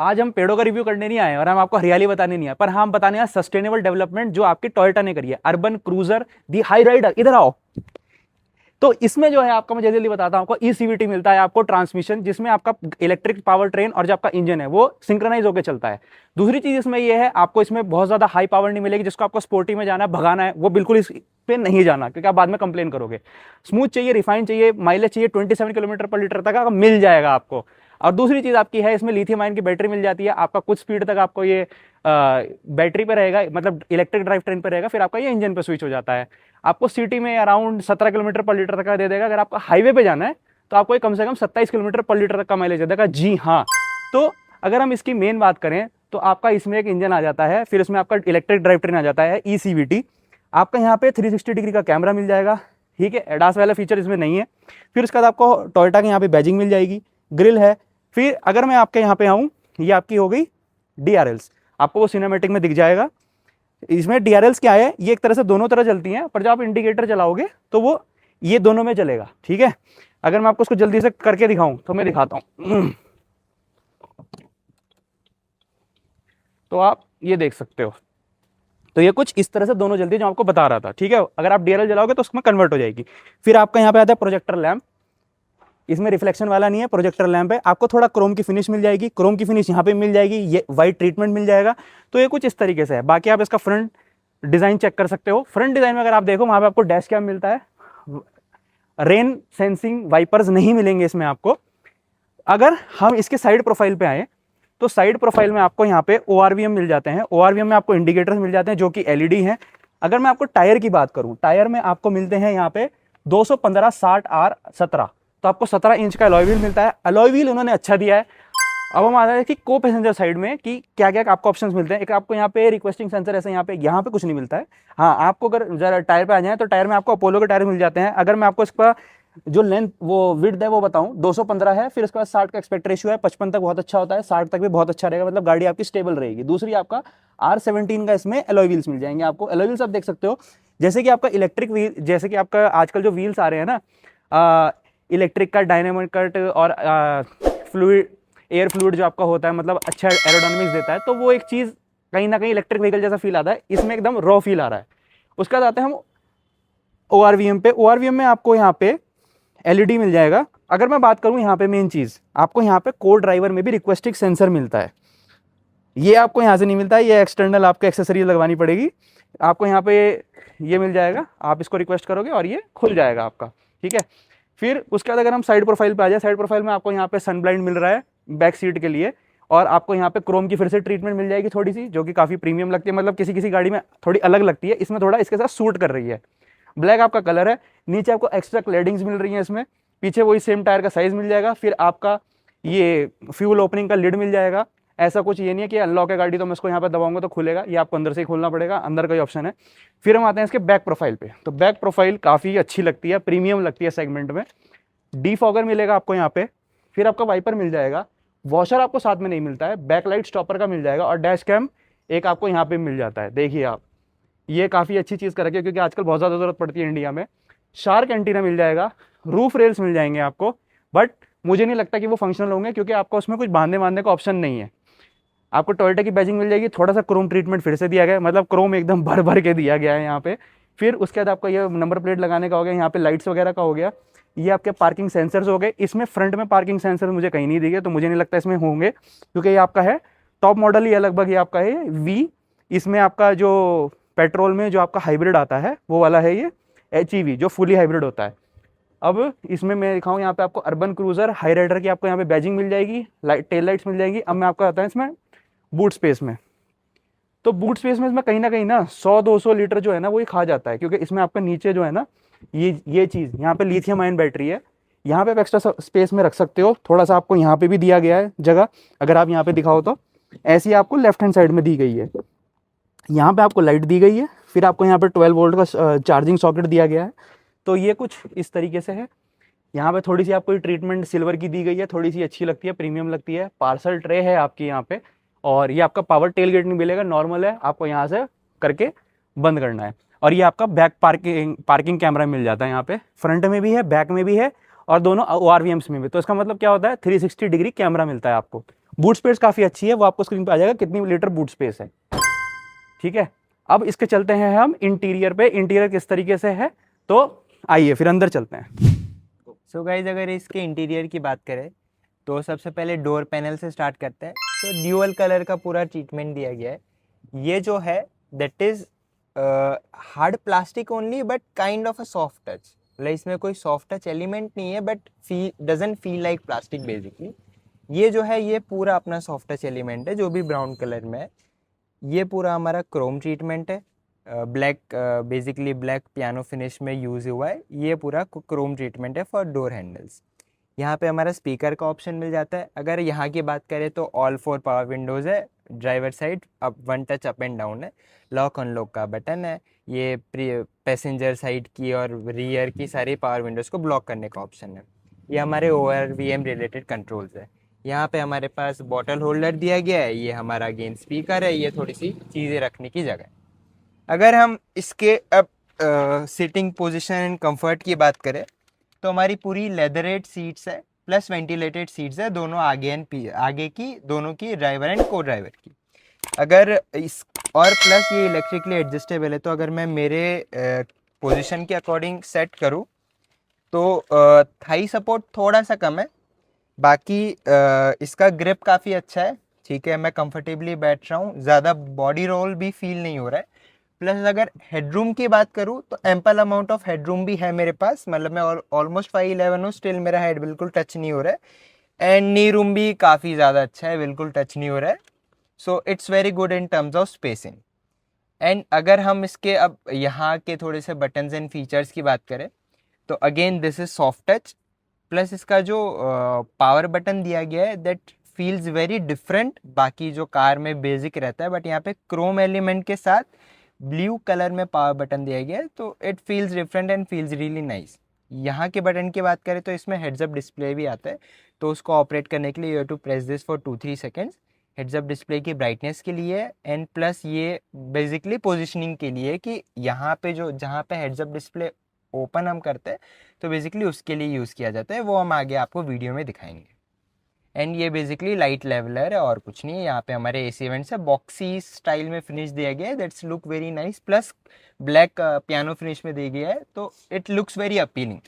आज हम पेड़ों का रिव्यू करने नहीं आए और हम आपको हरियाली बताने नहीं आए, पर हम बताने आए सस्टेनेबल डेवलपमेंट जो आपकी टोयोटा ने करी है, अर्बन क्रूजर दी हाई राइडर। इधर आओ। तो इसमें जो है आपका, मैं जल्दी जल्दी बताता हूं आपको, ईसीवीटी मिलता है आपको ट्रांसमिशन, जिसमें आपका इलेक्ट्रिक पावर ट्रेन और जो आपका इंजन है वो सिंक्रोनाइज होकर चलता है। दूसरी चीज इसमें ये है, आपको इसमें बहुत ज्यादा हाई पावर नहीं मिलेगी। जिसको आपको स्पोर्टी में जाना है, भगाना है, वो बिल्कुल इस पे नहीं जाना, क्योंकि आप बाद में कंप्लेन करोगे। स्मूथ चाहिए, रिफाइन चाहिए, माइलेज चाहिए, 27 किलोमीटर पर लीटर तक मिल जाएगा आपको। और दूसरी चीज आपकी है, इसमें लिथियम आयन की बैटरी मिल जाती है। आपका कुछ स्पीड तक आपको ये बैटरी पे रहेगा, मतलब इलेक्ट्रिक ड्राइव ट्रेन पे रहेगा, फिर आपका ये इंजन पे स्विच हो जाता है। आपको सिटी में अराउंड 17 किलोमीटर पर लीटर तक का दे देगा। अगर आपको हाईवे पे जाना है तो आपको कम से कम 27 किलोमीटर पर लीटर तक का माइलेज दे देगा। जी हाँ। तो अगर हम इसकी मेन बात करें तो आपका इसमें एक इंजन आ जाता है, फिर इसमें आपका इलेक्ट्रिक ड्राइव ट्रेन आ जाता है, ईसीवीटी। आपका यहाँ पे 360 डिग्री का कैमरा मिल जाएगा, ठीक है। एडास वाला फीचर इसमें नहीं है। फिर उसके बाद आपको टोयोटा के यहाँ पे बैजिंग मिल जाएगी, ग्रिल है। फिर अगर मैं आपके यहाँ पे आऊँ, ये आपकी हो गई DRLs, आपको वो सिनेमेटिक में दिख जाएगा। इसमें DRLs क्या है, ये एक तरह से दोनों तरह चलती हैं, पर जब आप इंडिकेटर चलाओगे तो वो ये दोनों में चलेगा, ठीक है। अगर मैं आपको उसको जल्दी से करके दिखाऊं तो मैं दिखाता हूं। तो आप ये देख सकते हो, तो ये कुछ इस तरह से दोनों जल्दी, जो आपको बता रहा था, ठीक है। अगर आप DRL जलाओगे तो उसमें कन्वर्ट हो जाएगी। फिर आपका यहाँ पे आता है प्रोजेक्टर लैम्प। इसमें रिफ्लेक्शन वाला नहीं है, प्रोजेक्टर लैंप है। आपको थोड़ा क्रोम की फिनिश मिल जाएगी, क्रोम की फिनिश यहाँ पे मिल जाएगी, ये वाइट ट्रीटमेंट मिल जाएगा। तो ये कुछ इस तरीके से है। बाकी आप इसका फ्रंट डिजाइन चेक कर सकते हो। फ्रंट डिजाइन में अगर आप देखो, वहां पे आपको डैश कैम मिलता है, रेन सेंसिंग वाइपर्स नहीं मिलेंगे इसमें आपको। अगर हम इसके साइड प्रोफाइल पे आए तो साइड प्रोफाइल में आपको यहाँ पे ORVM मिल जाते हैं। ORVM में आपको इंडिकेटर्स मिल जाते हैं जो कि LED हैं। अगर मैं आपको टायर की बात करूं, टायर में आपको मिलते हैं यहाँ पे 215 60R17, तो आपको 17 इंच का अलॉय व्हील मिलता है। अलॉय व्हील उन्होंने अच्छा दिया है। अब हम आ रहे हैं कि को पैसेंजर साइड में कि क्या क्या आपको ऑप्शंस मिलते हैं। एक आपको यहाँ पे रिक्वेस्टिंग सेंसर, ऐसे यहाँ पे कुछ नहीं मिलता है। हाँ, आपको अगर जरा टायर पे आ जाए तो टायर में आपको अपोलो के टायर मिल जाते हैं। अगर मैं आपको इसका जो लेंथ, वो विड्थ है वो बताऊं, 215 है। फिर उसके बाद 60 का एक्सपेक्ट रेशियो है, 55 तक बहुत अच्छा होता है, 60 तक भी बहुत अच्छा रहेगा, मतलब गाड़ी आपकी स्टेबल रहेगी। दूसरी आपका R17 का इसमें अलॉय व्हील्स मिल जाएंगे आपको। अलॉय व्हील्स आप देख सकते हो, जैसे कि आपका इलेक्ट्रिक व्हील, जैसे कि आपका आजकल जो व्हील्स आ रहे हैं ना, इलेक्ट्रिक का डायनामिक कट और फ्लूइड, एयर फ्लूइड जो आपका होता है, मतलब अच्छा एरोडायनामिक्स देता है, तो वो एक चीज़ कहीं ना कहीं इलेक्ट्रिक व्हीकल जैसा फील आता है। इसमें एकदम रॉ फील आ रहा है। उसके बाद आते हैं हम ORVM पे। ORVM में आपको यहाँ पे LED मिल जाएगा। अगर मैं बात करूँ यहाँ पे मेन चीज़, आपको यहाँ पे कोर ड्राइवर में भी रिक्वेस्टिंग सेंसर मिलता है। ये आपको यहाँ से नहीं मिलता है, ये एक्सटर्नल आपको एक्सेसरीज लगवानी पड़ेगी। आपको यहाँ पे ये मिल जाएगा, आप इसको रिक्वेस्ट करोगे और ये खुल जाएगा आपका, ठीक है। फिर उसके बाद अगर हम साइड प्रोफाइल पे आ जाए, साइड प्रोफाइल में आपको यहाँ पे सन ब्लाइंड मिल रहा है बैक सीट के लिए, और आपको यहाँ पे क्रोम की फिर से ट्रीटमेंट मिल जाएगी थोड़ी सी, जो कि काफ़ी प्रीमियम लगती है, मतलब किसी किसी गाड़ी में थोड़ी अलग लगती है, इसमें थोड़ा इसके साथ सूट कर रही है। ब्लैक आपका कलर है। नीचे आपको एक्स्ट्रा क्लेडिंग्स मिल रही है इसमें। पीछे वही सेम टायर का साइज मिल जाएगा। फिर आपका ये फ्यूल ओपनिंग का लिड मिल जाएगा। ऐसा कुछ ये नहीं है कि अनलॉक है गाड़ी तो मैं इसको यहाँ पे दबाऊंगा तो खुलेगा, ये आपको अंदर से ही खोलना पड़ेगा, अंदर का ही ऑप्शन है। फिर हम आते हैं इसके बैक प्रोफाइल पे। तो बैक प्रोफाइल काफ़ी अच्छी लगती है, प्रीमियम लगती है सेगमेंट में। डीफॉगर मिलेगा आपको यहाँ पे। फिर आपका वाइपर मिल जाएगा। वॉशर आपको साथ में नहीं मिलता है, बैकलाइट स्टॉपर का मिल जाएगा, और डैश कैम एक आपको यहाँ पे मिल जाता है। देखिए आप, ये काफ़ी अच्छी चीज़ कर रखी है, क्योंकि आजकल बहुत ज़्यादा जरूरत पड़ती है इंडिया में। शार्क एंटीना मिल जाएगा। रूफ रेल्स मिल जाएंगे आपको, बट मुझे नहीं लगता कि वो फंक्शनल होंगे, क्योंकि आपको उसमें कुछ बांधने का ऑप्शन नहीं है। आपको टोयोटा की बैजिंग मिल जाएगी। थोड़ा सा क्रोम ट्रीटमेंट फिर से दिया गया है, मतलब क्रोम एकदम भर भर के दिया गया है यहाँ पे। फिर उसके बाद आपका ये नंबर प्लेट लगाने का हो गया, यहाँ पे लाइट्स वगैरह का हो गया। ये आपके पार्किंग सेंसर्स हो गए। इसमें फ्रंट में पार्किंग सेंसर मुझे कहीं नहीं दिखे, तो मुझे नहीं लगता इसमें होंगे, क्योंकि ये आपका है टॉप मॉडल ही है लगभग। ये आपका है V। इसमें आपका जो पेट्रोल में जो आपका हाइब्रिड आता है वो वाला है ये HEV, जो फुली हाइब्रिड होता है। अब इसमें मैं दिखाऊँ, यहाँ पे आपको अर्बन क्रूजर हाई राइडर की आपको यहाँ पे बैजिंग मिल जाएगी, टेल लाइट्स मिल जाएगी। अब मैं आपको आता है इसमें बूट स्पेस में। तो बूट स्पेस में इसमें कहीं ना 100-200 लीटर जो है ना वो ही खा जाता है, क्योंकि इसमें आपका नीचे जो है ना ये चीज़, यहाँ पे लिथियम आयन बैटरी है। यहाँ पे आप एक्स्ट्रा स्पेस में रख सकते हो। थोड़ा सा आपको यहाँ पे भी दिया गया है जगह, अगर आप यहाँ पे दिखाओ तो ऐसी आपको लेफ्ट हैंड साइड में दी गई है। यहाँ पे आपको लाइट दी गई है। फिर आपको यहाँ पे 12 वोल्ट का चार्जिंग सॉकेट दिया गया है। तो ये कुछ इस तरीके से है। यहाँ पे थोड़ी सी आपको ट्रीटमेंट सिल्वर की दी गई है, थोड़ी सी अच्छी लगती है, प्रीमियम लगती है। पार्सल ट्रे है आपकी यहाँ पे, और ये आपका पावर टेल गेट नहीं मिलेगा, नॉर्मल है, आपको यहाँ से करके बंद करना है। और ये आपका बैक पार्किंग कैमरा मिल जाता है यहाँ पे। फ्रंट में भी है, बैक में भी है, और दोनों ORVMs में भी। तो इसका मतलब क्या होता है, 360 डिग्री कैमरा मिलता है आपको। बूट स्पेस काफी अच्छी है, वो आपको स्क्रीन पे आ जाएगा कितनी लीटर बूट स्पेस है। ठीक है, अब इसके चलते हैं हम इंटीरियर पे, इंटीरियर किस तरीके से है, तो आइए फिर अंदर चलते हैं। सो गाइज अगर इसके इंटीरियर की बात करें तो सबसे पहले डोर पैनल से स्टार्ट करते हैं। तो ड्यूअल कलर का पूरा ट्रीटमेंट दिया गया है। ये जो है that is hard plastic only but kind of a soft touch, मतलब इसमें कोई सॉफ्ट टच एलिमेंट नहीं है but doesn't feel like plastic basically. ये जो है ये पूरा अपना सॉफ्ट टच एलिमेंट है जो भी ब्राउन कलर में है। ये पूरा हमारा क्रोम ट्रीटमेंट है, black basically black piano finish में यूज़ हुआ है। ये पूरा क्रोम ट्रीटमेंट है फॉर डोर हैंडल्स। यहाँ पे हमारा स्पीकर का ऑप्शन मिल जाता है। अगर यहाँ की बात करें तो ऑल 4 पावर विंडोज़ है, driver side up 1 touch up and down है, लॉक अनलॉक का बटन है, ये पैसेंजर साइड की और रियर की सारी पावर विंडोज़ को ब्लॉक करने का ऑप्शन है। ये हमारे ORVM रिलेटेड कंट्रोल्स है। यहाँ पे हमारे पास बॉटल होल्डर दिया गया है, ये हमारा अगेन स्पीकर है, ये थोड़ी सी चीज़ें रखने की जगह है। अगर हम इसके अब सिटिंग पोजीशन एंड कंफर्ट की बात करें तो हमारी पूरी लेदरेट सीट्स है प्लस वेंटिलेटेड सीट्स है, दोनों आगे एंड आगे की, दोनों की ड्राइवर एंड को ड्राइवर की। अगर इस और प्लस ये इलेक्ट्रिकली एडजस्टेबल है, तो अगर मैं मेरे पोजीशन के अकॉर्डिंग सेट करूँ तो थाई सपोर्ट थोड़ा सा कम है, बाकी इसका ग्रिप काफ़ी अच्छा है। ठीक है, मैं कंफर्टेबली बैठ रहा हूँ, ज़्यादा बॉडी रोल भी फील नहीं हो रहा है। प्लस अगर हेडरूम की बात करूँ तो एम्पल अमाउंट ऑफ हेडरूम भी है मेरे पास, मतलब मैं ऑलमोस्ट 5'11" हूँ, स्टिल मेरा हेड बिल्कुल टच नहीं हो रहा है। एंड नी रूम भी काफ़ी ज़्यादा अच्छा है, बिल्कुल टच नहीं हो रहा है। So it's very good in terms of spacing. And अगर हम इसके अब यहाँ के थोड़े से बटन्स एंड फीचर्स की बात करें तो again this is soft touch, plus इसका जो पावर बटन दिया गया है दैट फील्स वेरी डिफरेंट। बाकी जो कार में बेसिक रहता है, बट यहाँ पे क्रोम एलिमेंट के साथ ब्लू कलर में पावर बटन दिया गया है, तो it feels different and feels really nice. यहाँ के बटन की बात करें तो इसमें हेड्स अप डिस्प्ले भी आता है, तो उसको ऑपरेट करने के लिए you have to press this for 2-3 seconds. Heads up display की ब्राइटनेस के लिए एंड प्लस ये बेसिकली पोजिशनिंग के लिए कि यहाँ पे जो जहाँ पे हेड्स अप डिस्प्ले ओपन हम करते हैं तो बेसिकली उसके लिए यूज़ किया जाता है, वो हम आगे आपको वीडियो में दिखाएंगे। एंड ये बेसिकली लाइट लेवलर है और कुछ नहीं है। यहाँ पे हमारे AC वेंट्स है, बॉक्सी स्टाइल में फिनिश दिया गया है, that's look very nice, plus black piano finish में दिया गया है, तो it looks very appealing.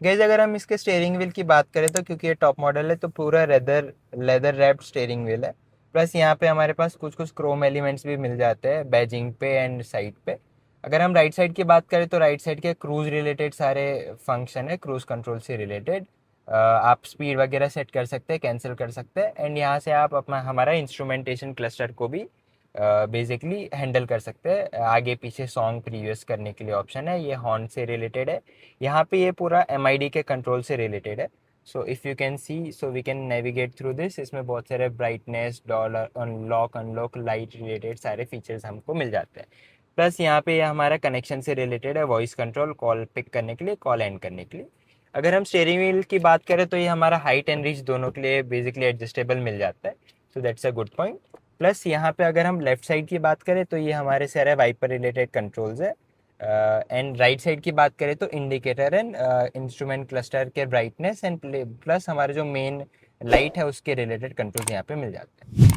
Guys अगर हम इसके स्टेयरिंग व्हील की बात करें तो क्योंकि ये टॉप मॉडल है तो पूरा लेदर रैप्ड स्टेयरिंग व्हील है। प्लस यहाँ पे हमारे पास कुछ कुछ क्रोम एलिमेंट्स भी मिल जाते हैं बैजिंग पे एंड साइड पे। अगर हम राइट साइड की बात करें तो राइट साइड के क्रूज रिलेटेड सारे फंक्शन है, क्रूज कंट्रोल से रिलेटेड। आप स्पीड वगैरह सेट कर सकते हैं, कैंसिल कर सकते हैं, एंड यहाँ से आप अपना हमारा इंस्ट्रूमेंटेशन क्लस्टर को भी बेसिकली हैंडल कर सकते हैं। आगे पीछे सॉन्ग प्रीवियस करने के लिए ऑप्शन है, ये हॉर्न से रिलेटेड है। यहाँ पे ये पूरा MID के कंट्रोल से रिलेटेड है। So if you can see, so we can navigate through this. इसमें बहुत सारे brightness, dollar, unlock unlock, light related सारे फीचर्स हमको मिल जाते हैं। प्लस यहाँ पे ये हमारा कनेक्शन से रिलेटेड है, वॉइस कंट्रोल, कॉल पिक करने के लिए, कॉल एंड करने के लिए। अगर हम स्टेयरिंग व्हील की बात करें तो ये हमारा हाइट एंड रिच दोनों के लिए बेसिकली एडजस्टेबल मिल जाता है, so that's a good point. Plus यहाँ पे अगर हम लेफ्ट साइड की बात करें तो ये हमारे सारे वाइपर रिलेटेड कंट्रोल्स है। एंड राइट साइड की बात करें तो इंडिकेटर एंड इंस्ट्रूमेंट क्लस्टर के ब्राइटनेस एंड प्लस हमारे जो मेन लाइट है उसके रिलेटेड कंट्रोल्स यहाँ पे मिल जाते हैं।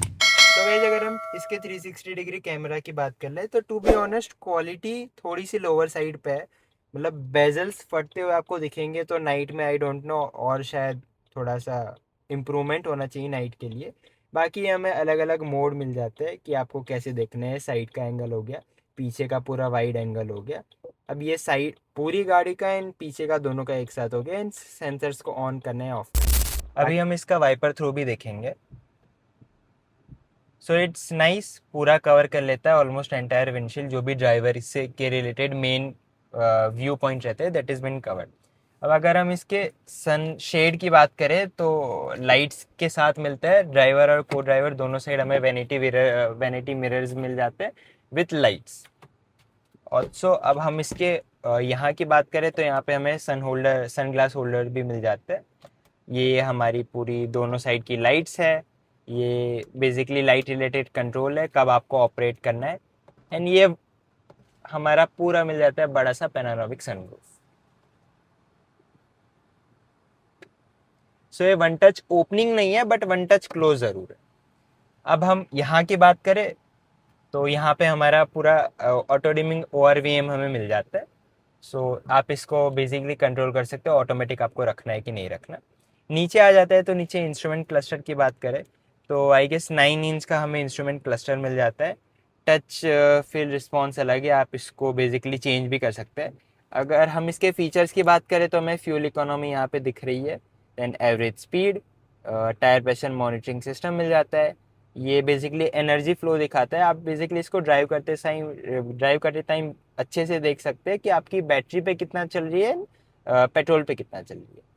तो वैसे अगर हम इसके 360 डिग्री कैमरा की बात कर ले तो टू बी ऑनेस्ट क्वालिटी थोड़ी सी लोअर साइड पे है, मतलब बेजल्स फटते हुए आपको दिखेंगे तो नाइट में आई डोंट नो, और शायद थोड़ा सा इम्प्रूवमेंट होना चाहिए नाइट के लिए। बाकी हमें अलग अलग मोड मिल जाते हैं कि आपको कैसे देखने हैं। साइड का एंगल हो गया, पीछे का पूरा वाइड एंगल हो गया। अब ये साइड पूरी गाड़ी का एंड पीछे का दोनों का एक साथ हो गया, एंड सेंसर्स को ऑन करना है ऑफ। अभी हम इसका वाइपर थ्रू भी देखेंगे। सो इट्स नाइस, पूरा कवर कर लेता है ऑलमोस्ट एंटायर विंडशील्ड, जो भी ड्राइवर इससे के रिलेटेड मेन व्यू पॉइंट रहते हैं दैट इज़ बिन कवर्ड। अब अगर हम इसके सन शेड की बात करें तो लाइट्स के साथ मिलता है, ड्राइवर और को ड्राइवर दोनों साइड हमें वैनिटी मिरर्स मिल जाते हैं विथ लाइट्स ऑल्सो। अब हम इसके यहाँ की बात करें तो यहाँ पे हमें सन ग्लास होल्डर भी मिल जाते हैं। ये हमारी पूरी दोनों साइड की लाइट्स है, ये बेसिकली लाइट रिलेटेड कंट्रोल है कब आपको ऑपरेट करना है। एंड ये हमारा पूरा मिल जाता है बड़ा सा पैनोरामिक सनरूफ। सो ये वन टच ओपनिंग नहीं है बट वन टच क्लोज ज़रूर है। अब हम यहाँ की बात करें तो यहाँ पे हमारा पूरा ऑटो डिमिंग ORVM हमें मिल जाता है। सो आप इसको बेसिकली कंट्रोल कर सकते हो ऑटोमेटिक आपको रखना है कि नहीं रखना। नीचे आ जाता है तो नीचे इंस्ट्रूमेंट क्लस्टर की बात करें तो आई गेस 9 इंच का हमें इंस्ट्रूमेंट क्लस्टर मिल जाता है। टच फिल रिस्पॉन्स अलग है, आप इसको बेसिकली चेंज भी कर सकते हैं। अगर हम इसके फीचर्स की बात करें तो हमें फ्यूल इकोनॉमी यहाँ पे दिख रही है, then average speed, tyre pressure monitoring system मिल जाता है। ये बेसिकली एनर्जी फ्लो दिखाता है। आप बेसिकली इसको ड्राइव करते टाइम अच्छे से देख सकते हैं कि आपकी बैटरी पे कितना चल रही है, पेट्रोल पे कितना चल रही है।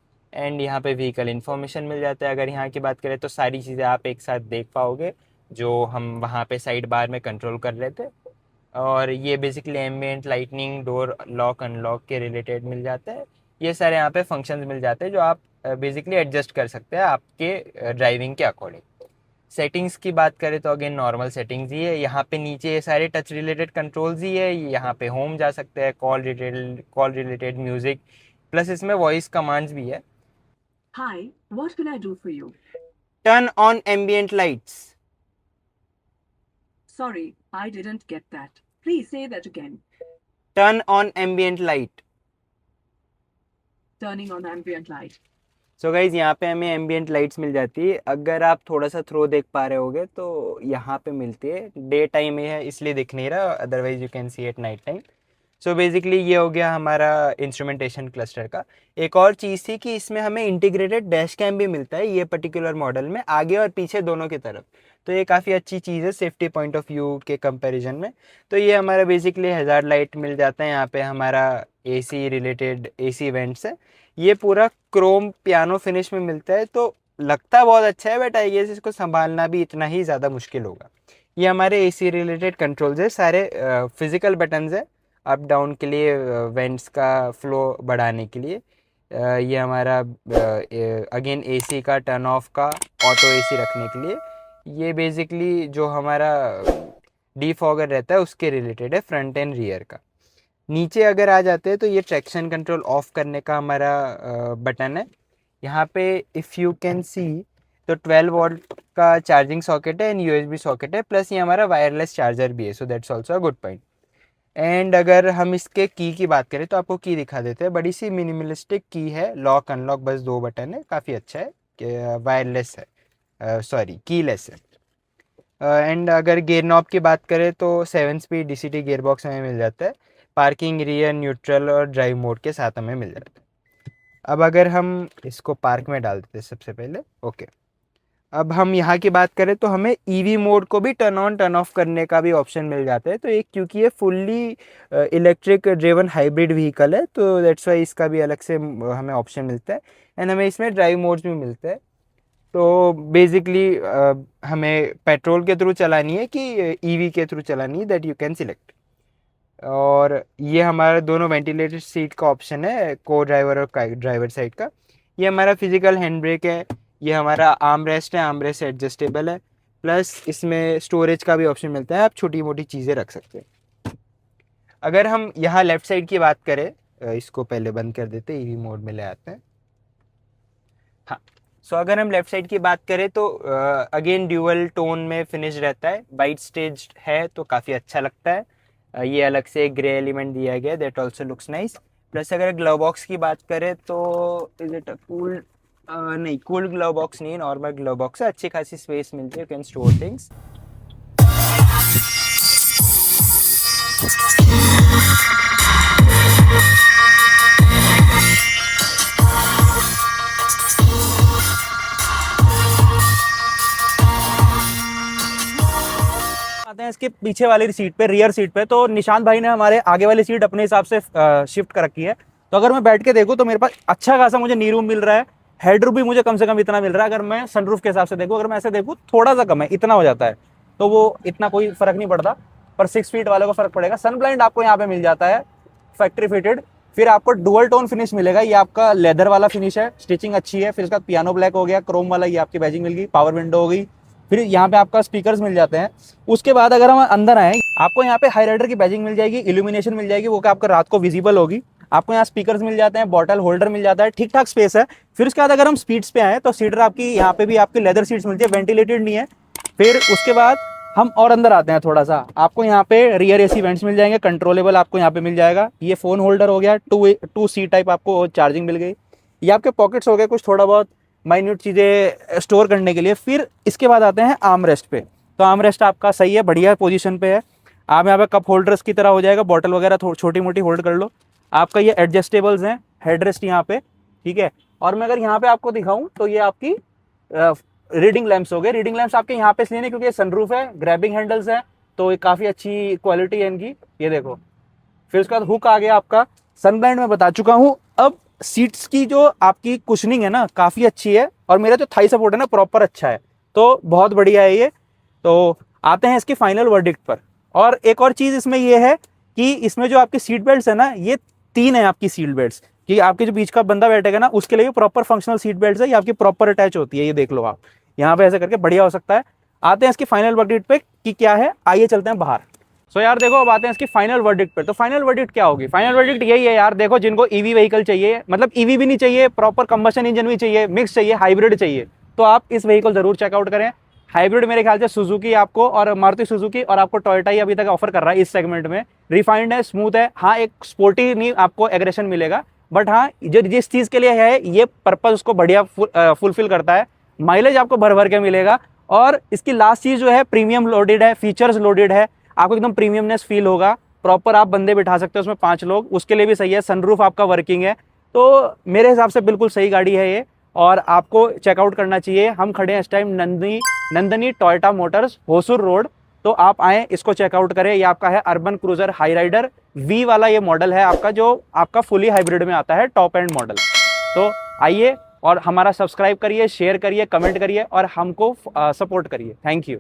एंड यहाँ पे व्हीकल इन्फॉर्मेशन मिल जाता है। अगर यहाँ की बात करें तो सारी चीज़ें आप एक साथ देख पाओगे जो हम वहाँ पे साइड बार में कंट्रोल कर रहे थे। और ये basically ambient lightning, door lock unlock के रिलेटेड मिल जाता है। ये सारे यहाँ पे फंक्शंस मिल जाते हैं जो आप बेसिकली एडजस्ट कर सकते हैं आपके ड्राइविंग के अकॉर्डिंग। सेटिंग्स की बात करें तो अगेन नॉर्मल सेटिंग्स ही है। यहाँ पे नीचे ये सारे टच रिलेटेड कंट्रोल्स ही है। यहाँ पे होम जा सकते हैं, कॉल रिलेटेड म्यूजिक, प्लस इसमें वॉइस कमांड्स भी है। Hi, what can I do for you? Turn on ambient lights. Sorry, I didn't get that. Please say that again. Turn on ambient light. Turning on ambient light. So guys यहाँ पे हमें ambient lights मिल जाती है। अगर आप थोड़ा सा throw देख पा रहे होगे तो यहाँ पे मिलती है। डे टाइम में है इसलिए दिख नहीं रहा, otherwise you can C at night time. So basically ये हो गया हमारा इंस्ट्रूमेंटेशन क्लस्टर का। एक और चीज़ थी कि इसमें हमें इंटीग्रेटेड डैश कैम भी मिलता है ये पर्टिकुलर मॉडल में, आगे और पीछे दोनों की तरफ। तो ये काफ़ी अच्छी चीज़ है सेफ्टी पॉइंट ऑफ व्यू के कंपैरिजन में। तो ये हमारा बेसिकली हज़ार्ड लाइट मिल जाता है। यहाँ पे हमारा AC रिलेटेड AC वेंट्स है। ये पूरा क्रोम पियानो फिनिश में मिलता है तो लगता बहुत अच्छा है, बट आई गेस इसको संभालना भी इतना ही ज़्यादा मुश्किल होगा। ये हमारे AC रिलेटेड कंट्रोल्स है, सारे फिजिकल बटन्स है अप डाउन के लिए, वेंट्स का फ्लो बढ़ाने के लिए। ये हमारा अगेन AC का टर्न ऑफ का, ऑटो AC रखने के लिए। ये बेसिकली जो हमारा डीफॉगर रहता है उसके रिलेटेड है, फ्रंट एंड रियर का। नीचे अगर आ जाते हैं तो ये ट्रैक्शन कंट्रोल ऑफ करने का हमारा बटन है। यहाँ पे इफ़ यू कैन सी तो 12 वोल्ट का चार्जिंग सॉकेट है एंड USB सॉकेट है, प्लस ये हमारा वायरलेस चार्जर भी है। So that's also a good point. And अगर हम इसके की बात करें तो आपको की दिखा देते हैं। बड़ी सी मिनिमलिस्टिक की है, लॉक अनलॉक बस 2 बटन है, काफ़ी अच्छा है। वायरलेस है, सॉरी कीलेस है। एंड अगर गियर नॉब की बात करें तो 7 स्पीड DCT गियर बॉक्स हमें मिल जाता है। पार्किंग, रियर, न्यूट्रल और ड्राइव मोड के साथ हमें मिल जाता है। अब अगर हम इसको पार्क में डाल देते हैं सबसे पहले, ओके। अब हम यहाँ की बात करें तो हमें EV मोड को भी टर्न ऑन टर्न ऑफ करने का भी ऑप्शन मिल जाता है। तो एक क्योंकि ये fully electric driven hybrid vehicle है तो दैट्स वाई इसका भी अलग से हमें ऑप्शन मिलता है। एंड हमें इसमें ड्राइव मोड्स भी मिलते हैं। तो बेसिकली हमें पेट्रोल के थ्रू चलानी है कि EV के थ्रू चलानी है, दैट यू कैन सिलेक्ट। और ये हमारा दोनों वेंटिलेटेड सीट का ऑप्शन है, को ड्राइवर और ड्राइवर साइड का। ये हमारा फिजिकल हैंड ब्रेक है। ये हमारा आर्म रेस्ट है, आर्म रेस्ट एडजस्टेबल है, प्लस इसमें स्टोरेज का भी ऑप्शन मिलता है, आप छोटी मोटी चीज़ें रख सकते हैं। अगर हम यहाँ लेफ़्ट साइड की बात करें, इसको पहले बंद कर देते हैं, EV मोड में ले आते हैं। हाँ, सो अगर हम लेफ़्ट साइड की बात करें तो अगेन ड्यूअल टोन में फिनिश रहता है, वाइट स्टेज है तो काफ़ी अच्छा लगता है। ये अलग से एक ग्रे एलिमेंट दिया गया है, that also looks nice. Plus अगर ग्लव बॉक्स की बात करें तो इज इट अ कूल, नहीं कूल ग्लव बॉक्स नहीं है, नॉर्मल ग्लव बॉक्स है। अच्छी खासी स्पेस मिलती है, यू कैन स्टोर थिंग्स। आते हैं इसके पीछे वाली सीट पे, रियर सीट पे। तो निशांत भाई ने हमारे आगे वाली सीट अपने हिसाब से शिफ्ट कर रखी है। तो अगर मैं बैठ के देखूँ तो मेरे पास अच्छा खासा मुझे नी रूम मिल रहा है, हेड रूम भी मुझे कम से कम इतना मिल रहा है। अगर मैं सनरूफ के हिसाब से देखूँ, अगर मैं ऐसे देखूँ थोड़ा सा कम है, इतना हो जाता है, तो वो इतना कोई फर्क नहीं पड़ता, पर 6 फीट वाले को फर्क पड़ेगा। सन ब्लाइंड आपको यहाँ पे मिल जाता है फैक्ट्री फिटेड। फिर आपको डुअल टोन फिनिश मिलेगा, ये आपका लेदर वाला फिनिश है, स्टिचिंग अच्छी है। फिर इसका पियानो ब्लैक हो गया, क्रोम वाला ये आपकी बैजिंग मिल गई, पावर विंडो हो गई। फिर यहाँ पे आपका स्पीकर्स मिल जाते हैं। उसके बाद अगर हम अंदर आए, आपको यहाँ पे हाईलाइटर की बैजिंग मिल जाएगी, इल्यूमिनेशन मिल जाएगी, वो कि आपको रात को विजिबल होगी। आपको यहाँ स्पीकर्स मिल जाते हैं, बॉटल होल्डर मिल जाता है, ठीक ठाक स्पेस है। फिर उसके बाद अगर हम सीट्स पे आए तो सीटर आपकी यहाँ पे भी आपकी लेदर सीट्स मिलती है, वेंटिलेटेड नहीं है। फिर उसके बाद हम और अंदर आते हैं थोड़ा सा, आपको यहाँ पे रियर एसी वेंट्स मिल जाएंगे, कंट्रोलेबल आपको यहाँ पे मिल जाएगा। ये फोन होल्डर हो गया, टू सी टाइप आपको चार्जिंग मिल गई। ये आपके पॉकेट्स हो गए कुछ थोड़ा बहुत माइन्यूट चीज़ें स्टोर करने के लिए। फिर इसके बाद आते हैं आर्म रेस्ट पे। तो आर्म रेस्ट आपका सही है, बढ़िया पोजीशन पे है। आप यहाँ पे कप होल्डर्स की तरह हो जाएगा, बॉटल वगैरह छोटी मोटी होल्ड कर लो। आपका ये एडजस्टेबल्स हैं, हेड रेस्ट यहाँ पे, ठीक है। और मैं अगर यहाँ पे आपको दिखाऊं तो ये आपकी रीडिंग लैंप्स हो गए। रीडिंग लैंप्स आपके यहाँ पे इसलिए नहीं क्योंकि ये सनरूफ है, ग्रैबिंग हैंडल्स हैं, तो ये काफ़ी अच्छी क्वालिटी है इनकी, ये देखो। फिर उसके बाद हुक आ गया आपका, सनब्लाइंड में बता चुका हूँ। अब सीट्स की जो आपकी कुशनिंग है ना काफ़ी अच्छी है, और मेरा जो थाई सपोर्ट है ना प्रॉपर अच्छा है, तो बहुत बढ़िया है ये। तो आते हैं इसकी फाइनल वर्डिक्ट पर। और एक और चीज़ इसमें ये है कि इसमें जो आपकी सीट बेल्ट्स है ना, ये 3 है आपकी सीट बेल्ट्स, कि आपके जो बीच का बंदा बैठेगा ना उसके लिए प्रॉपर फंक्शनल सीट बेल्ट्स है, ये आपकी प्रॉपर अटैच होती है, ये देख लो आप यहाँ पे ऐसे करके बढ़िया हो सकता है। आते हैं इसकी फाइनल वर्डिक्ट पे कि क्या है, आइए चलते हैं बाहर। सो यार देखो, अब आते हैं इसकी फाइनल वर्डिक्ट पे। तो फाइनल वर्डिक्ट क्या होगी? फाइनल वर्डिक्ट यही है यार, देखो जिनको ईवी व्हीकल चाहिए, मतलब ईवी भी नहीं चाहिए, प्रॉपर कंबशन इंजन भी चाहिए, मिक्स चाहिए, हाइब्रिड चाहिए, तो आप इस व्हीकल जरूर चेकआउट करें। हाइब्रिड मेरे ख्याल से सुजुकी आपको और मारुति सुजुकी और आपको टोयोटा ही अभी तक ऑफर कर रहा है इस सेगमेंट में। रिफाइंड है, स्मूथ है, हाँ एक स्पोर्टी नहीं आपको एग्रेशन मिलेगा, बट हाँ जो जिस चीज़ के लिए है ये पर्पज उसको बढ़िया फुलफिल करता है। माइलेज आपको भर भर के मिलेगा, और इसकी लास्ट चीज़ जो है प्रीमियम लोडेड है, फीचर्स लोडेड है, आपको एकदम प्रीमियमनेस फील होगा। प्रॉपर आप बंदे बिठा सकते हो उसमें 5 लोग, उसके लिए भी सही है। सनरूफ आपका वर्किंग है, तो मेरे हिसाब से बिल्कुल सही गाड़ी है ये, और आपको चेकआउट करना चाहिए। हम खड़े हैं इस time Nandini Toyota motors, Hosur road, तो आप आएँ इसको चेकआउट करें। ये आपका है urban cruiser Hyryder V वाला ये मॉडल है आपका, जो आपका फुली हाइब्रिड में आता है, टॉप एंड मॉडल। तो आइए और हमारा सब्सक्राइब करिए, शेयर करिए, कमेंट करिए और हमको सपोर्ट करिए। Thank you.